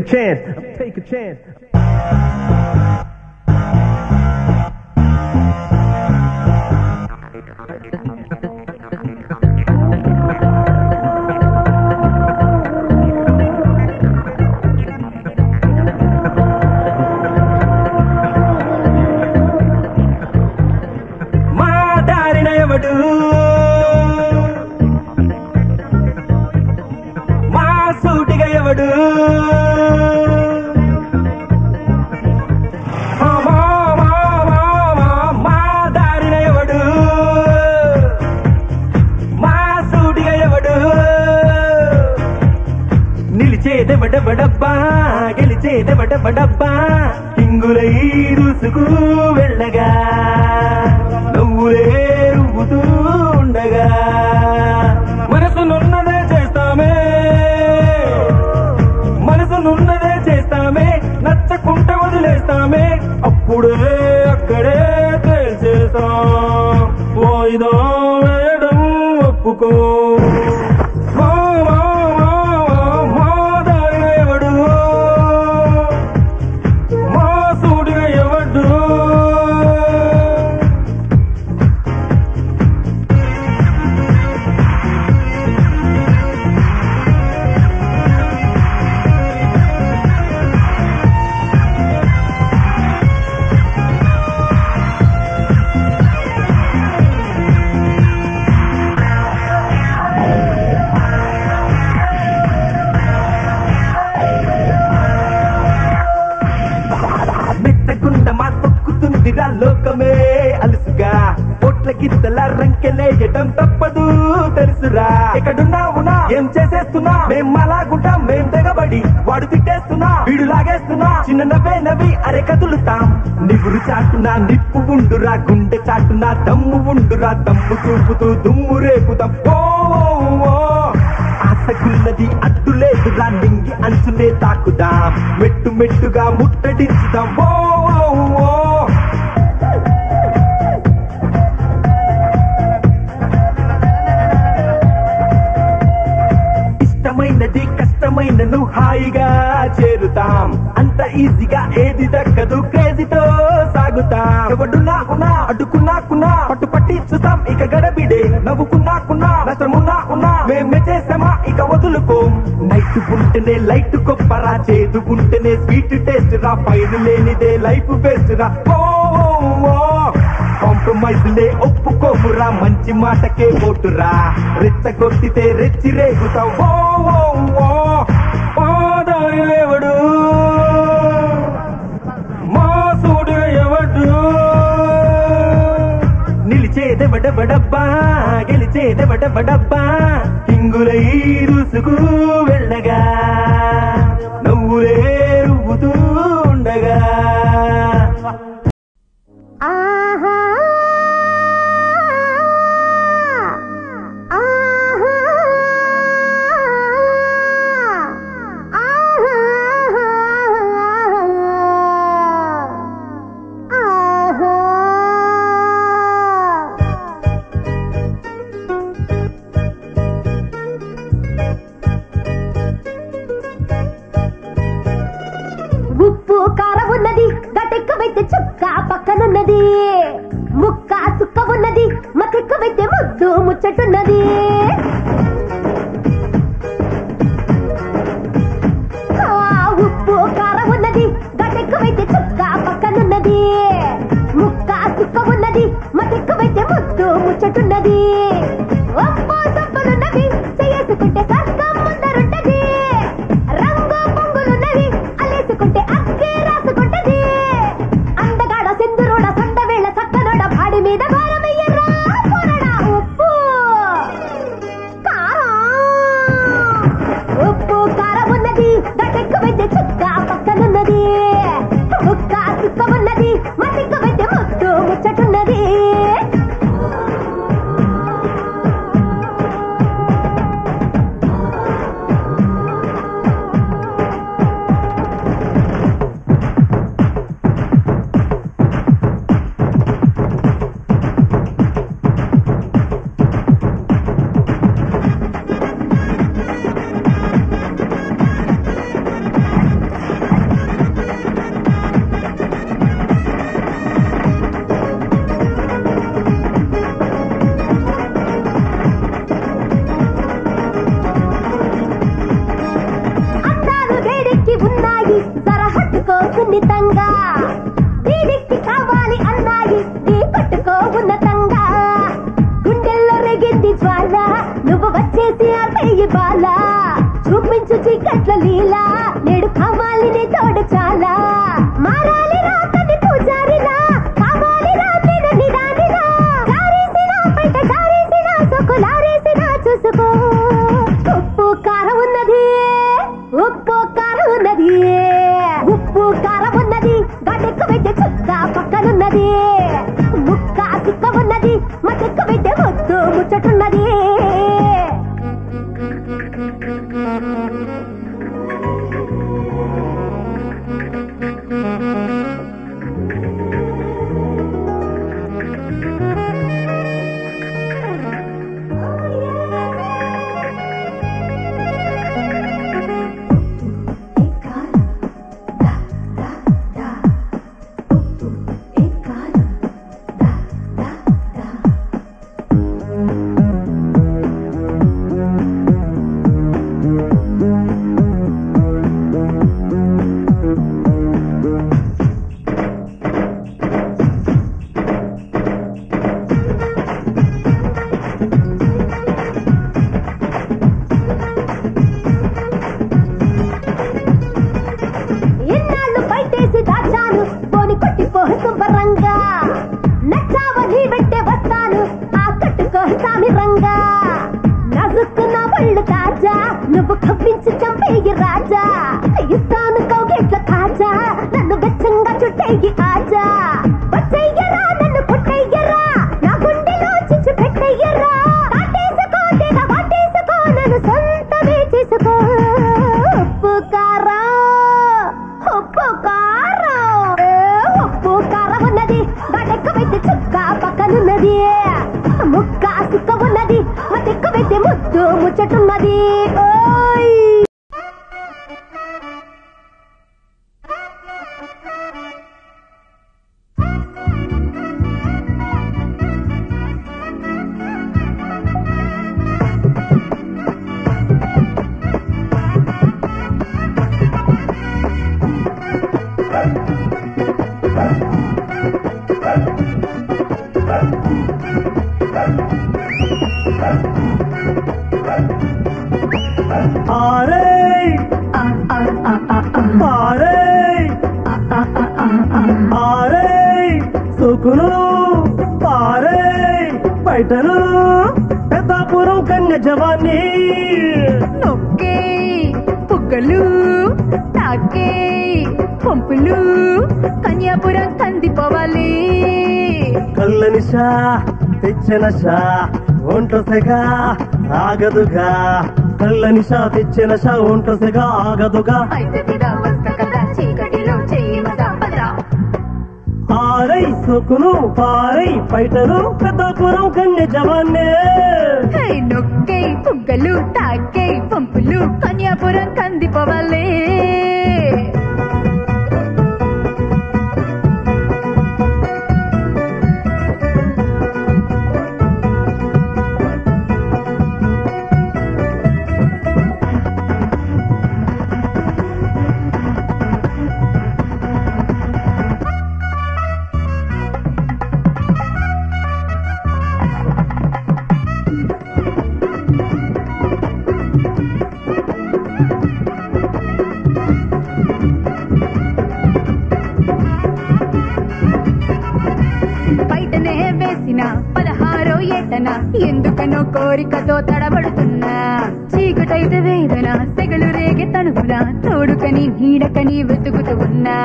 chance. Take a chance. నిలిచేదెవడబడబ్బా గెలిచేదెవడబడబ్బా హింగులై దూసుకు వెళ్ళగా నువ్వులే రువ్వుతూ ఉండగా మనసునున్నదే చేస్తామే మనసునున్నదే చేస్తామే నచ్చకుంటే వదిలేస్తామే అప్పుడే అక్కడే తేల్చేస్తాం వాయిదా వేయడం ఒప్పుకో లోకమే అలుసుగా పొట్ల గిత్తల రంకెలేయటం తప్పదు తెలుసురా ఎక్కడున్నావునా ఏం చేసేస్తున్నా మేం అలాగుంటాం మేం తెగబడి వాడు తిట్టేస్తున్నా వీడు లాగేస్తున్నా చిన్న నవ్వే నవ్వి అరే కదులుతాం నివురు చాటునా నిప్పు ఉండురా గుండె చాటునా దమ్ము ఉండురా దమ్ము చూపుతూ దుమ్ము రేపుతాం ఆశకున్నది అడ్డులేదురా నింగి అంచులే తాకుదాం మెట్టు మెట్టుగా ముట్టడించుదాం ఇష్టమైనది కష్టమైనను హాయిగా చేరుతాం అంత ఈజీగా ఏది దక్కదు క్రేజీతో సాగుతాం ఎవడున్నా ఉన్నా అడ్డుకున్నా పట్టు పట్టి చూస్తాం ఇక గడబిడే నవ్వుకున్నా నష్టమున్నా మేమే చేసామా ఇక వదులుకో నైట్ ఉంటేనే లైట్ గొప్పరా చేదు ఉంటేనే స్వీట్ టేస్ట్ రా పైరు లేనిదే లైఫ్ బెస్ట్ రా కాంప్రమైజ్ లే ఒప్పుకోమురా మంచి మాటకే ఓటురా రెచ్చగొట్టితే రెచ్చి రేగుతావు ఎవడు మా సూడు ఎవడు నిలిచేదెవడబడబ్బా గెలిచేదెవడబడబ్బా హింగులై దూసుకు వెళ్ళగా నువ్వులే రువ్వుతూ ఉండగా ఉప్పు కారం ఉన్నది గటెక్కవైతే చుక్క పక్కనున్నది ముక్క సుక్క ఉన్నది మతెక్కవైతే ముద్దు ముచ్చటున్నది ఉప్పు కారం ఉన్నది గటెక్కవైతే చుక్క పక్కనున్నది ముక్క సుక్క ఉన్నది మతెక్కవైతే ముద్దు ముచ్చటున్నది ఉప్పు సొప్పులున్నది చేసుకుంటే సర్గం ముందరుంటది రంగు పొంగులున్నది అల్లేసుకుంటే అక్కే రాసుకుంటది అందగాడ సింధురోడ సండవేళ సక్కనోడ భాడి మీద భారమయ్యరా పొరడా ఉప్పు కారం ఉన్నది గటెక్కువైతే చుక్క పక్కనున్నది ముక్క సుక్క ఉన్నది మతెక్కువైతే ముద్దు ముచ్చటున్నది లీలా నేడు కావాలి నీ తోడు చాలా మారాలి రాతని పూజారిలా కావాలి రాతిన నిదానిలా గారేసినా బయట గారేసినా సొక్కులారేసినా చూసుకో ఉప్పు కారం ఉన్నది ఉప్పు కారం ఉన్నది ఉప్పు కారం ఉన్నది గడ్డెక్కు పెట్టే చుక్క పక్కనున్నది ముక్క సిక్క ఉన్నది మటెక్కు పెట్టే ముద్దు ముచ్చటున్నది నువ్వు కప్పించి చంపేయి రాజా ఇస్తాను కౌగిట్ల కాజా నన్ను వెచ్చంగా చుట్టేయి ఆజా వచ్చేయ్యరా నన్ను పుట్టేయ్యరా నా గుండెలో చిచ్చు పెట్టేయ్యరా వాటేసుకో తెగ వాటేసుకో నన్ను సొంతమే చేసుకో ఉప్పు కారం ఉప్పు కారం ఉన్నది గడెక్క పెట్టి చుక్క పక్కనున్నది ముక్క సుక్క ఉన్నది మటెక్క పెట్టి ముద్దు ముచ్చటున్నది సుకును పారే బయటను పెద్దాపురం కన్య జవాన్ని నొక్కే పుగ్గలు తాకే పంపులు కన్యాపురం కందిపోవాలి కళ్ళనిషా తెచ్చనషా ఒంటొసగా ఆగదుగా కళ్ళనిషా తెచ్చనషా ఒంటొసగా ఆగదుగా చీకటిలో చెయ్యి ఆరై సుకును పారై బయటను పెద్దాపురం కన్య జవాన్నే నొక్కే పుగ్గలు తాకే పంపులు కన్యాపురం కందిపోవాలి ఎందుకనో కోరికతో తడబడుతున్నా చీకటైతే వేదన సెగలు రేగే తనువునా తోడుకని నీడకని వెతుకుతూ ఉన్నా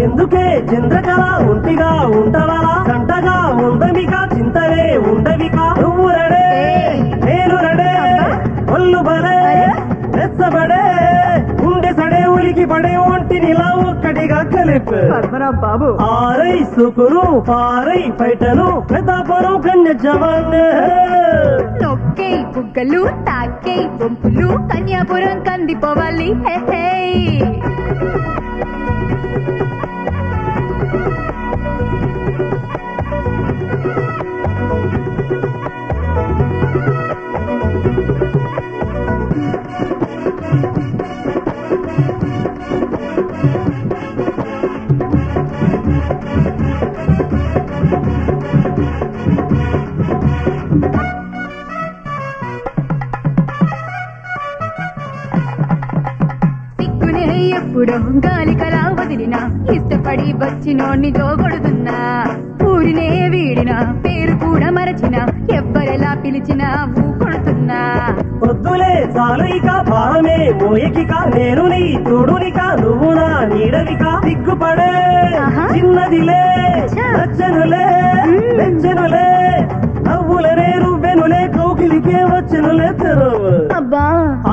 ఎందుకే చంద్రకళ ఒంటిగా ఉండవా కంటగా ఉండవిగా చింతలే ఉండవిగా నువ్వు రడే నేను రడే ఒళ్ళు బడే రెచ్చబడే ఉండే సడే ఉలికి పడే ఒంటినిలా ఒక్కటిగా కలిపి బాబు ఆరై సుకును పారై బయటను పెద్దాపురం కన్య జవాన్నే నొక్కే బుగ్గలు తాకే బొంపులు కన్యాపురం కందిపోవాలి హే హే ఇచ్చినోడిని జోగొడుతున్నా ఊరినే వీడిన పేరు కూడా మరచిన ఎవ్వరెలా పిలిచినా ఊకొడుతున్నా వద్దులే చాలు ఇక భారమే మోయకిక నేను నీ తోడునిక నువ్వు నా నీడవిక సిగ్గుపడే చిన్నదిలే నచ్చనులే నెచ్చనులే నవ్వులనే రువ్వెనులే కౌకిలికే వచ్చనులే తెరవు అబ్బా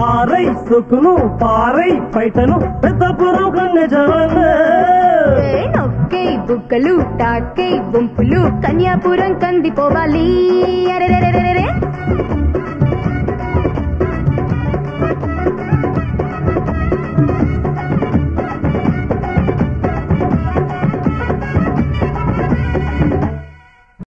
ఆరై సొక్కును పారై పైటను పెద్దపురం కన్నె జవల్లే నొక్కై బుగ్గలు తాకై బొంపులు కన్యాపురం కందిపోవాలి అరెరెరెరెరె